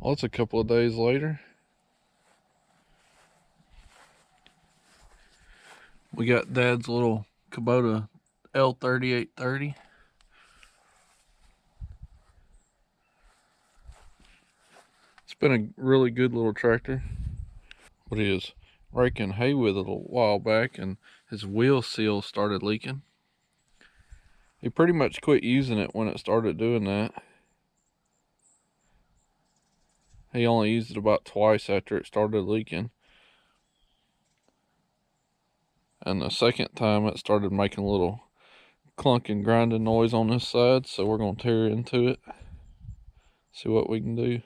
Well, it's a couple of days later. We got Dad's little Kubota L3830. It's been a really good little tractor. But he was raking hay with it a while back and his wheel seal started leaking. He pretty much quit using it when it started doing that. He only used it about twice after it started leaking. And the second time it started making a little clunking grinding noise on this side, so we're going to tear into it, see what we can do.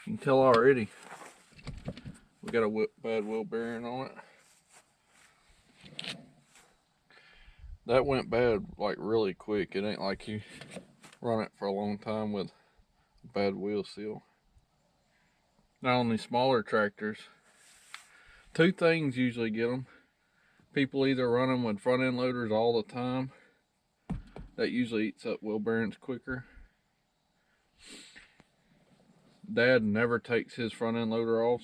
You can tell already we got a bad wheel bearing on it. That went bad like really quick. It ain't like you run it for a long time with a bad wheel seal. Now on these smaller tractors, two things usually get them. People either run them with front end loaders all the time. That usually eats up wheel bearings quicker. Dad never takes his front end loader off,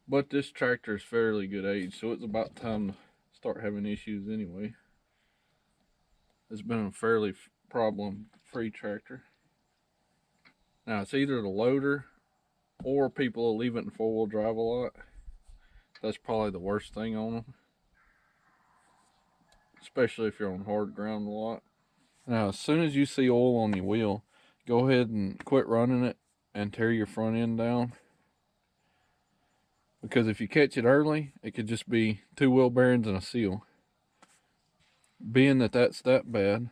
but this tractor is fairly good age, so it's about time to start having issues anyway. It's been a fairly problem-free tractor. Now it's either the loader or people will leave it in four-wheel drive a lot. That's probably the worst thing on them, especially if you're on hard ground a lot. Now as soon as you see oil on your wheel, go ahead and quit running it and tear your front end down. Because if you catch it early, it could just be two wheel bearings and a seal. Being that that's that bad,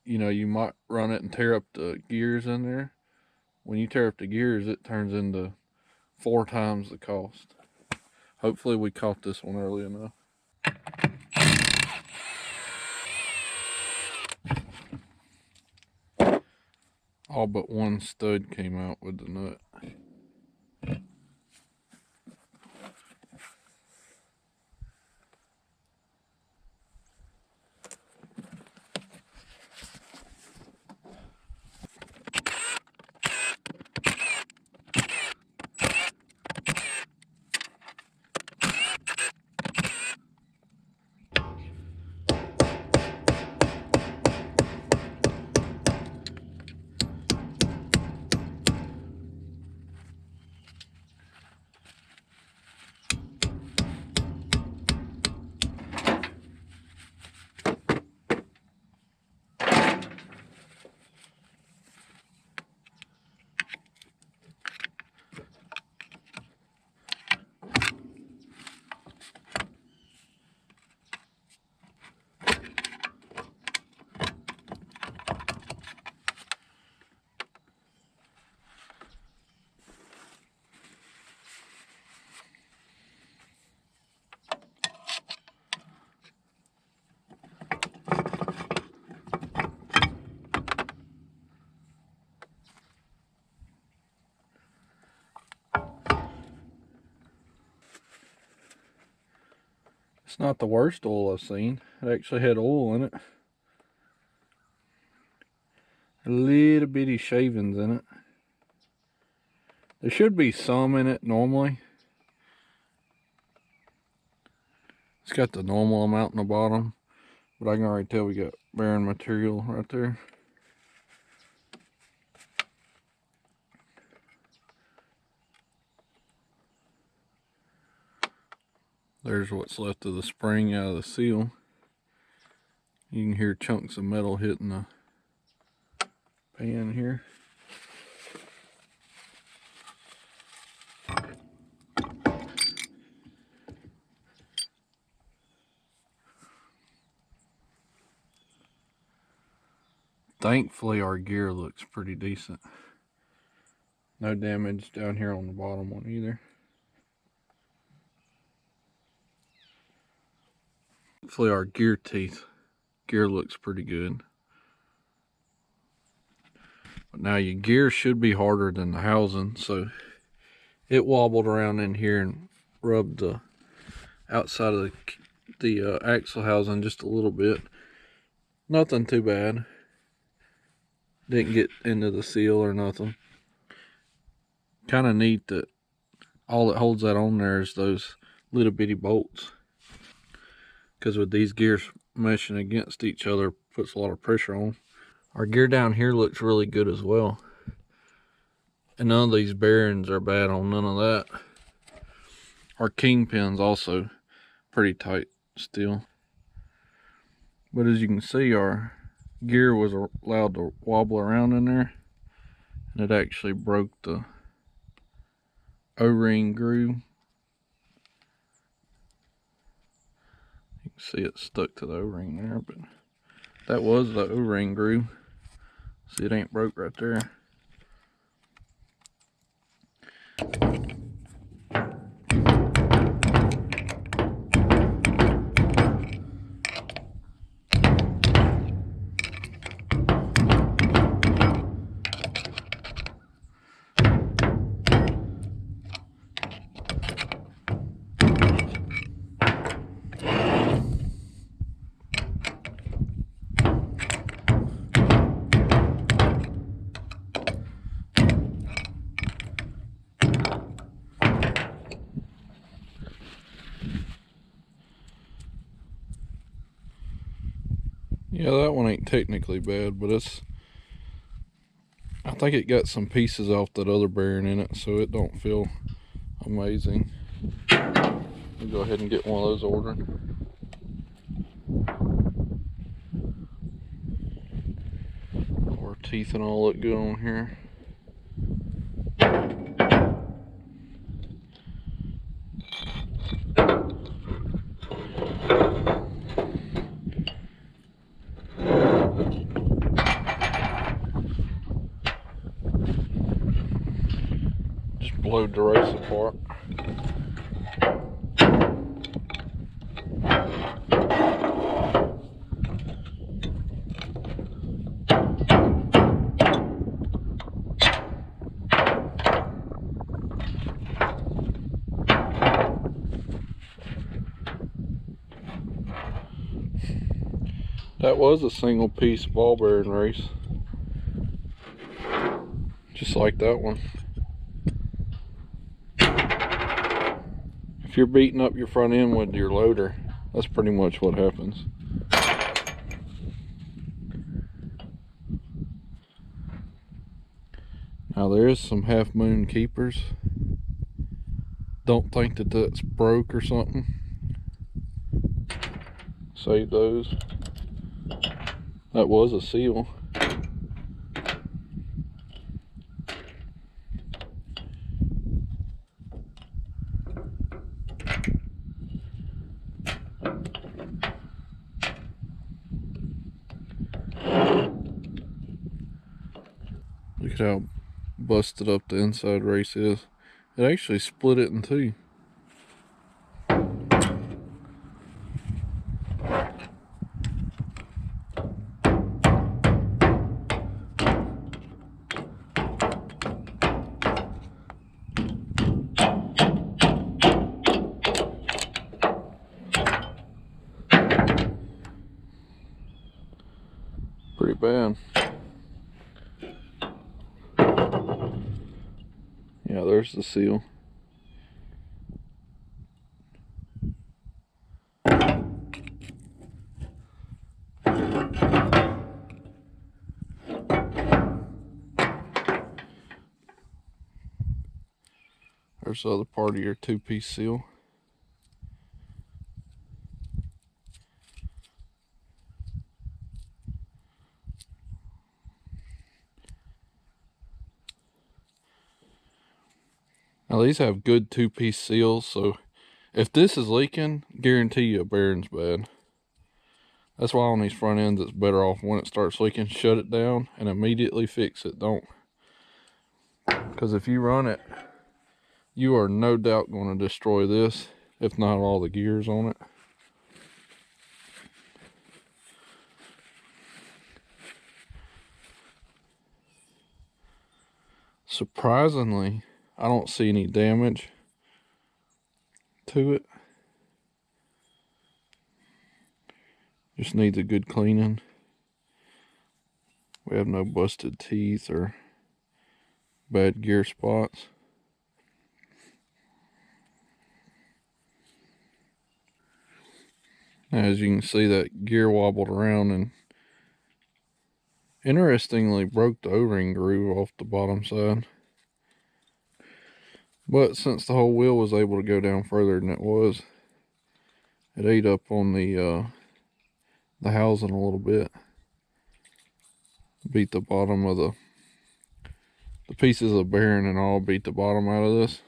you know, you might run it and tear up the gears in there. When you tear up the gears, it turns into 4 times the cost. Hopefully we caught this one early enough. All but one stud came out with the nut. It's not the worst oil I've seen. It actually had oil in it. A little bitty shavings in it. There should be some in it normally. It's got the normal amount in the bottom, but I can already tell we got bearing material right there. There's what's left of the spring out of the seal. You can hear chunks of metal hitting the pan here. Thankfully, our gear looks pretty decent. No damage down here on the bottom one either. Hopefully our gear looks pretty good. But now your gear should be harder than the housing, so it wobbled around in here and rubbed the outside of the axle housing just a little bit. Nothing too bad. Didn't get into the seal or nothing. Kind of neat that all that holds that on there is those little bitty bolts. Because with these gears meshing against each other, puts a lot of pressure on. Our gear down here looks really good as well. And none of these bearings are bad on none of that. Our kingpin's also pretty tight still. But as you can see, our gear was allowed to wobble around in there. And it actually broke the O-ring groove. You can see it stuck to the O-ring there, but that was the O-ring groove. See, it ain't broke right there. Yeah, that one ain't technically bad, but I think it got some pieces off that other bearing in it, so it don't feel amazing. We'll go ahead and get one of those ordered. Our teeth and all look good on here. Just blowed the race apart. That was a single piece ball bearing race. Just like that one. If you're beating up your front end with your loader, that's pretty much what happens. Now there is some half moon keepers. Don't think that that's broke or something. Save those. That was a seal. Look at how busted up the inside race is. It actually split it in two. Pretty bad. Yeah, there's the seal. There's the other part of your two-piece seal. Now these have good two-piece seals, so if this is leaking, guarantee you a bearing's bad. That's why on these front ends it's better off when it starts leaking, shut it down and immediately fix it. Don't, because if you run it, you are no doubt going to destroy this, if not all the gears on it. Surprisingly, I don't see any damage to it. Just needs a good cleaning. We have no busted teeth or bad gear spots. As you can see, that gear wobbled around and interestingly broke the O-ring groove off the bottom side. But since the whole wheel was able to go down further than it was, it ate up on the housing a little bit. Beat the bottom of the pieces of bearing and all, beat the bottom out of this.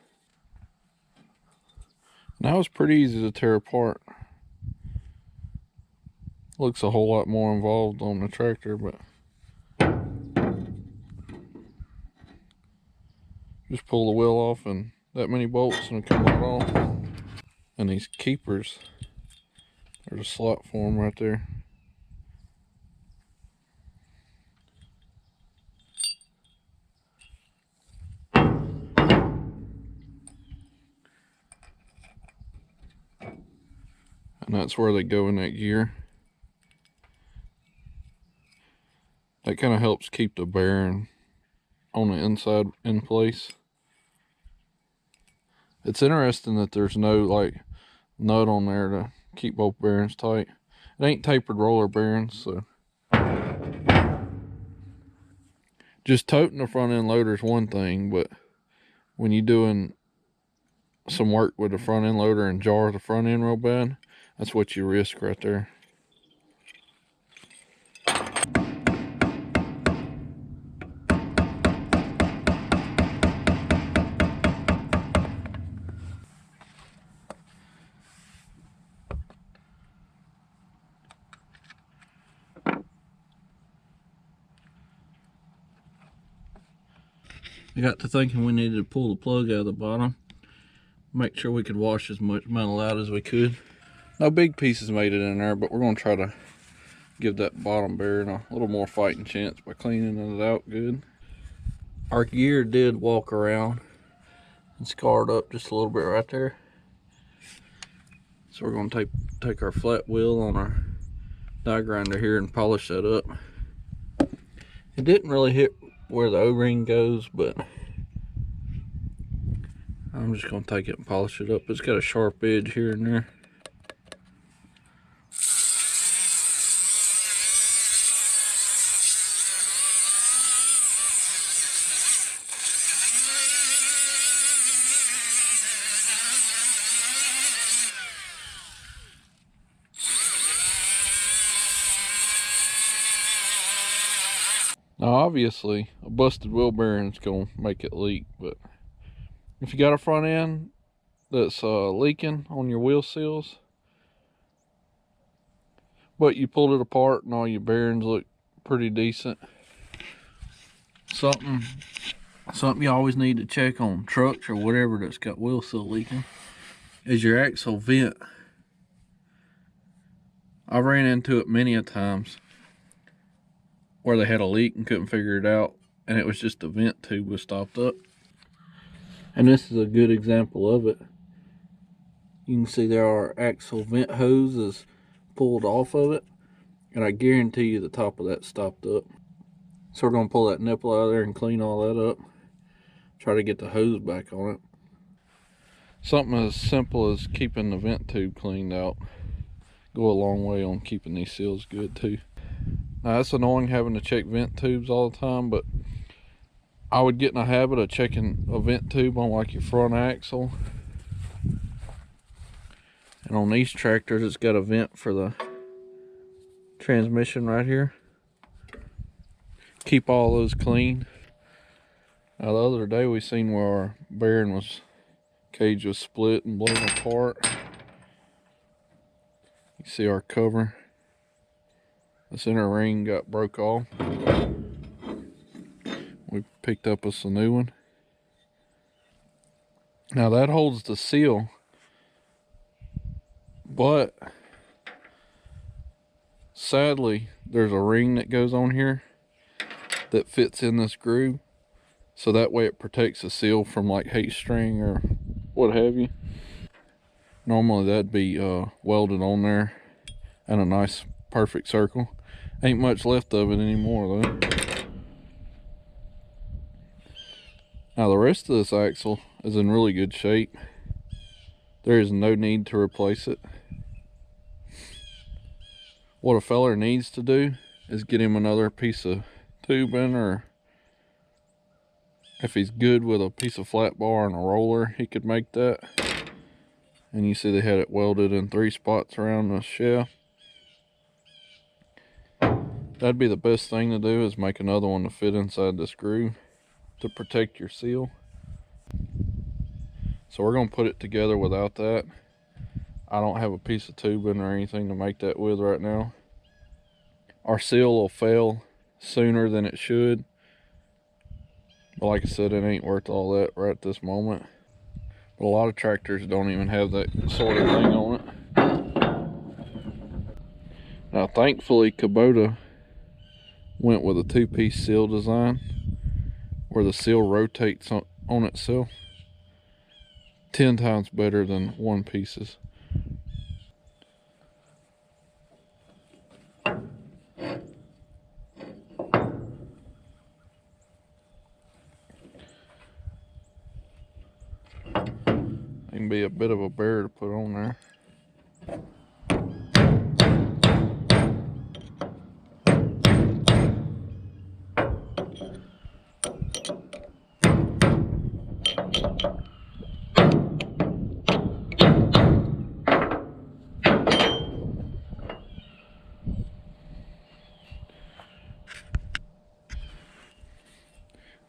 Now it's pretty easy to tear apart. Looks a whole lot more involved on the tractor, but just pull the wheel off and that many bolts and it'll come right off. And these keepers, there's a slot for them right there. And that's where they go in that gear. That kind of helps keep the bearing on the inside in place. It's interesting that there's no like nut on there to keep both bearings tight. It ain't tapered roller bearings, so just toting the front end loader is one thing, but when you're doing some work with the front end loader and jar the front end real bad, that's what you risk right there. I got to thinking we needed to pull the plug out of the bottom, make sure we could wash as much metal out as we could. No big pieces made it in there, but we're going to try to give that bottom bearing a little more fighting chance by cleaning it out good. Our gear did walk around and scarred up just a little bit right there. So we're going to take our flat wheel on our die grinder here and polish that up. It didn't really hit where the O-ring goes, but I'm just going to take it and polish it up. It's got a sharp edge here and there. Now obviously a busted wheel bearing is going to make it leak, but if you got a front end that's leaking on your wheel seals, but you pulled it apart and all your bearings look pretty decent, something you always need to check on trucks or whatever that's got wheel seal leaking is your axle vent. I ran into it many a times where they had a leak and couldn't figure it out, and it was just the vent tube was stopped up. And this is a good example of it. You can see there our axle vent hose is pulled off of it, and I guarantee you the top of that stopped up. So we're going to pull that nipple out of there and clean all that up, try to get the hose back on it. Something as simple as keeping the vent tube cleaned out go a long way on keeping these seals good too. Now it's annoying having to check vent tubes all the time, but I would get in a habit of checking a vent tube on like your front axle. And on these tractors, it's got a vent for the transmission right here. Keep all those clean. Now the other day we seen where our bearing cage was split and blown apart. You see our cover. This inner ring got broke off. We picked up us a new one. Now that holds the seal, but sadly there's a ring that goes on here that fits in this groove, so that way it protects the seal from like heat string or what have you. Normally that'd be welded on there in a nice perfect circle. Ain't much left of it anymore though. Now the rest of this axle is in really good shape. There is no need to replace it. What a feller needs to do is get him another piece of tubing, or if he's good with a piece of flat bar and a roller, he could make that. And you see they had it welded in 3 spots around the shaft. That'd be the best thing to do, is make another one to fit inside this groove to protect your seal. So we're gonna put it together without that. I don't have a piece of tubing or anything to make that with right now. Our seal will fail sooner than it should, but like I said, it ain't worth all that right at this moment. But a lot of tractors don't even have that sort of thing on it. Now thankfully Kubota went with a 2-piece seal design where the seal rotates on itself. 10 times better than 1 pieces. It can be a bit of a bear to put on there.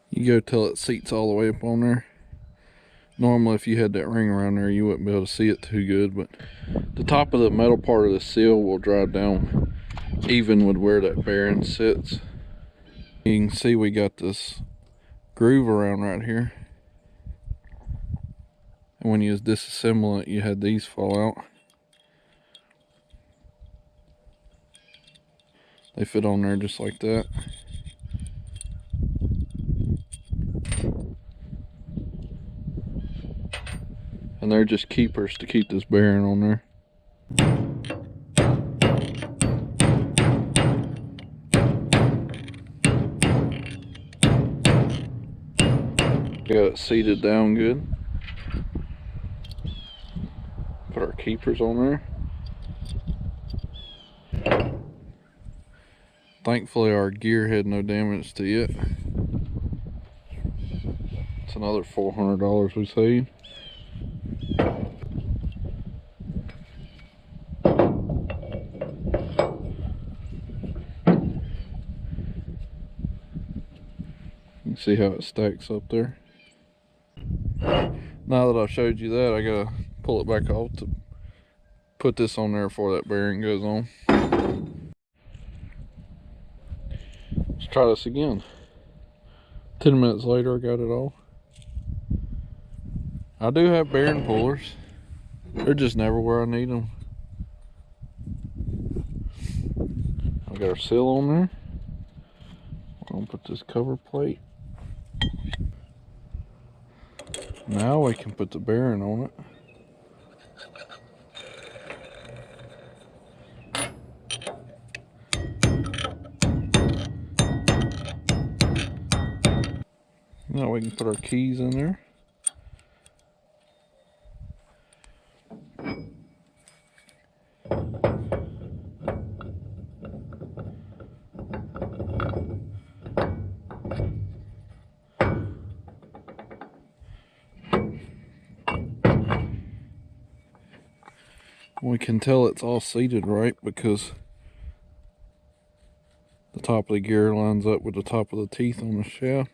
You go till it seats all the way up on there. Normally if you had that ring around there you wouldn't be able to see it too good, but the top of the metal part of the seal will drive down even with where that bearing sits. You can see we got this groove around right here, and when you was disassembling it you had these fall out. They fit on there just like that. And they're just keepers to keep this bearing on there. Got it seated down good. Put our keepers on there. Thankfully our gear had no damage to it. It's another $400 we saved. You can see how it stacks up there. Now that I've showed you that, I gotta pull it back off to put this on there before that bearing goes on. Let's try this again. 10 minutes later I got it off. I do have bearing pullers. They're just never where I need them. I got our seal on there. I'm gonna put this cover plate. Now we can put the bearing on it. Now we can put our keys in there. We can tell it's all seated right because the top of the gear lines up with the top of the teeth on the shaft.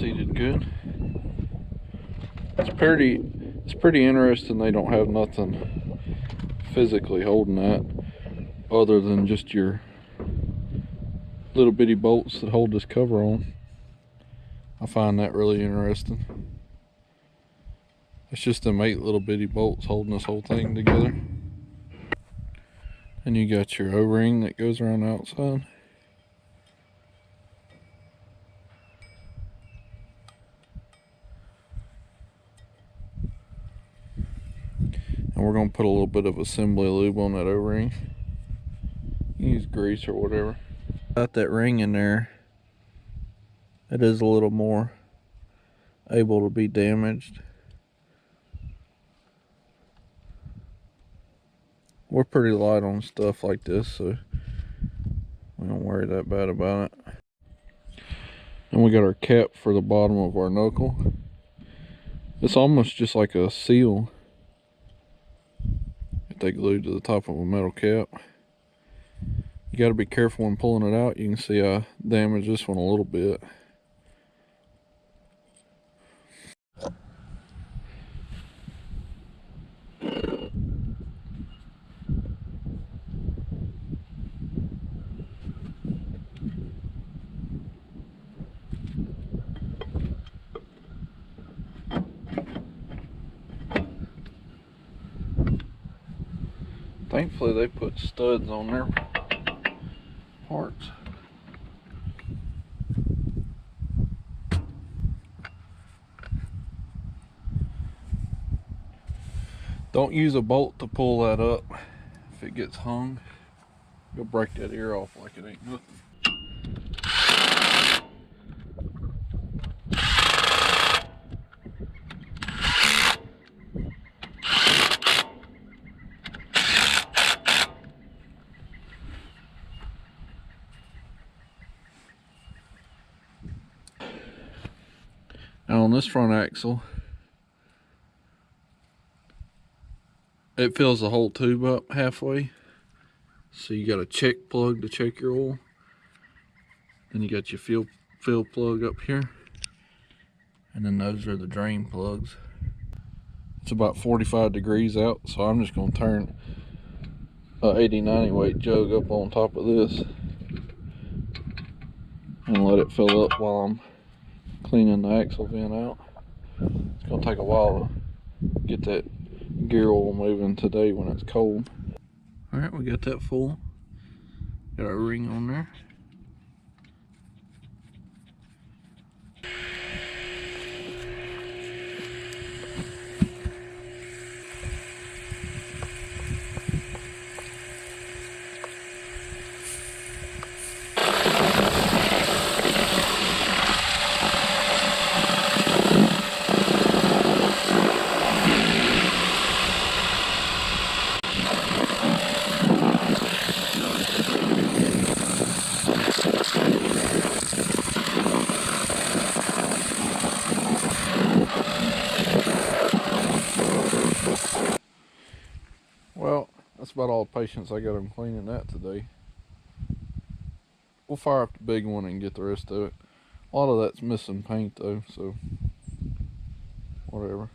seated good. It's pretty interesting they don't have nothing physically holding that other than just your little bitty bolts that hold this cover on. I find that really interesting. It's just them 8 little bitty bolts holding this whole thing together. And you got your O-ring that goes around the outside. And we're going to put a little bit of assembly lube on that O-ring. Use grease or whatever. Got that ring in there. It is a little more able to be damaged. We're pretty light on stuff like this, so we don't worry that bad about it. And we got our cap for the bottom of our knuckle. It's almost just like a seal that they glued to the top of a metal cap. You got to be careful when pulling it out. You can see I damaged this one a little bit. Thankfully they put studs on their parts. Don't use a bolt to pull that up. If it gets hung, you'll break that ear off like it ain't nothing. Now on this front axle, it fills the whole tube up halfway. So you got a check plug to check your oil. Then you got your fill plug up here. And then those are the drain plugs. It's about 45 degrees out, so I'm just gonna turn a 80-90 weight jug up on top of this and let it fill up while I'm cleaning the axle vent out. It's gonna take a while to get that gear oil moving today when it's cold. Alright, we got that full. Got our ring on there. Well, that's about all the patience I got on cleaning that today. We'll fire up the big one and get the rest of it. A lot of that's missing paint though, so whatever.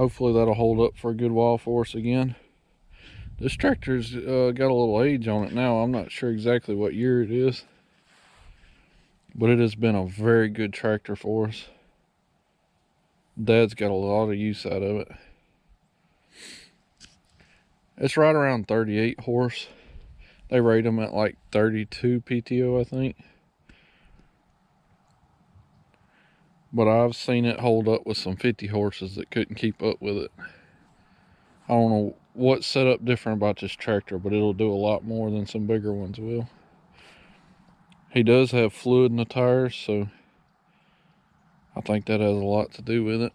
Hopefully that'll hold up for a good while for us again. This tractor's got a little age on it now. I'm not sure exactly what year it is, but it has been a very good tractor for us. Dad's got a lot of use out of it. It's right around 38 horse. They rate them at like 32 PTO, I think. But I've seen it hold up with some 50 horses that couldn't keep up with it. I don't know what's set up different about this tractor, but it'll do a lot more than some bigger ones will. He does have fluid in the tires, so I think that has a lot to do with it.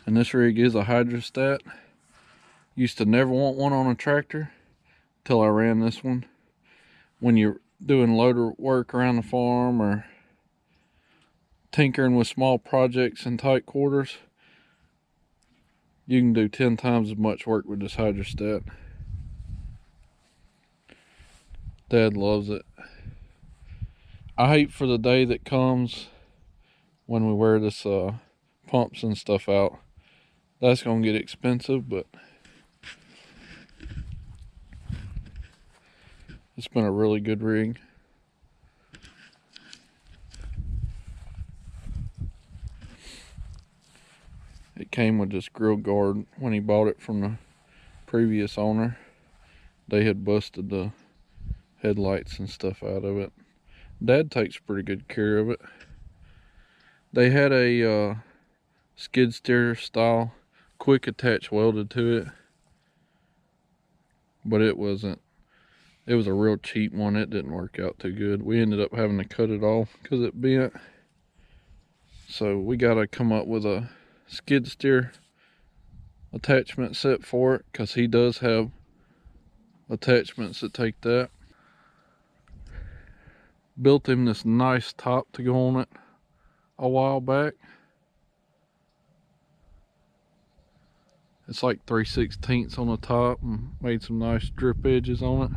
And this rig is a hydrostat. Used to never want one on a tractor till I ran this one. When you're doing loader work around the farm or tinkering with small projects in tight quarters, you can do 10 times as much work with this hydrostat. Dad loves it. I hate for the day that comes when we wear this pumps and stuff out. That's gonna get expensive, but it's been a really good rig. It came with this grill guard when he bought it from the previous owner. They had busted the headlights and stuff out of it. Dad takes pretty good care of it. They had a skid steer style quick attach welded to it, but it was a real cheap one. It didn't work out too good. We ended up having to cut it off because it bent. So we got to come up with a skid steer attachment set for it, because he does have attachments that take that. Built him this nice top to go on it a while back. It's like 3/16 on the top, and made some nice drip edges on it.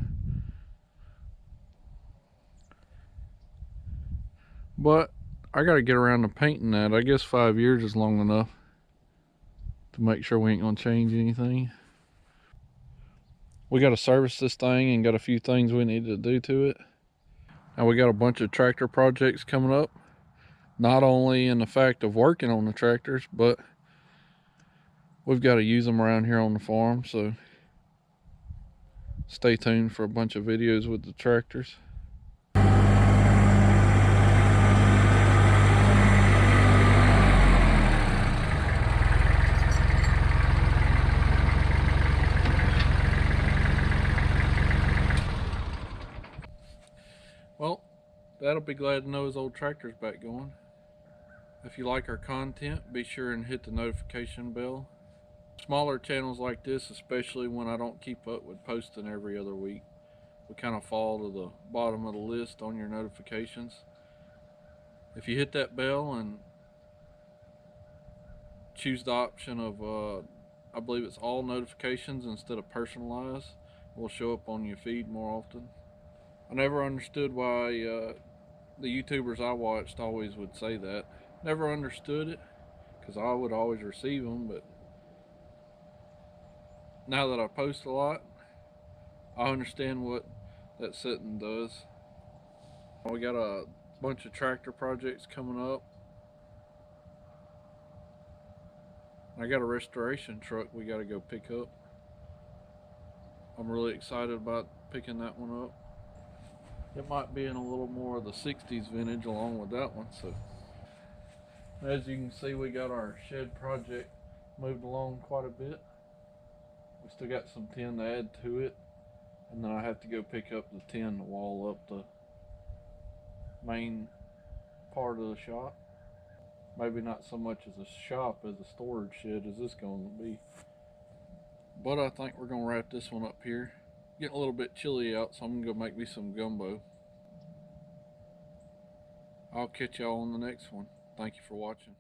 But I got to get around to painting that. I guess 5 years is long enough to make sure we ain't gonna change anything. We got to service this thing and got a few things we need to do to it. Now we got a bunch of tractor projects coming up, not only in the fact of working on the tractors, but we've got to use them around here on the farm. So stay tuned for a bunch of videos with the tractors. Well, Dad'll be glad to know his old tractor's back going. If you like our content, be sure and hit the notification bell. Smaller channels like this, especially when I don't keep up with posting every other week, we kind of fall to the bottom of the list on your notifications. If you hit that bell and choose the option of, I believe it's all notifications instead of personalized, will show up on your feed more often. I never understood why the YouTubers I watched always would say that. Never understood it, because I would always receive them, but now that I post a lot, I understand what that setting does. We got a bunch of tractor projects coming up. I got a restoration truck we got to go pick up. I'm really excited about picking that one up. It might be in a little more of the 60s vintage along with that one. So as you can see, we got our shed project moved along quite a bit. We still got some tin to add to it, and then I have to go pick up the tin to wall up the main part of the shop. Maybe not so much as a shop as a storage shed as this going to be. But I think we're going to wrap this one up here. Getting a little bit chilly out, so I'm going to go make me some gumbo. I'll catch y'all on the next one. Thank you for watching.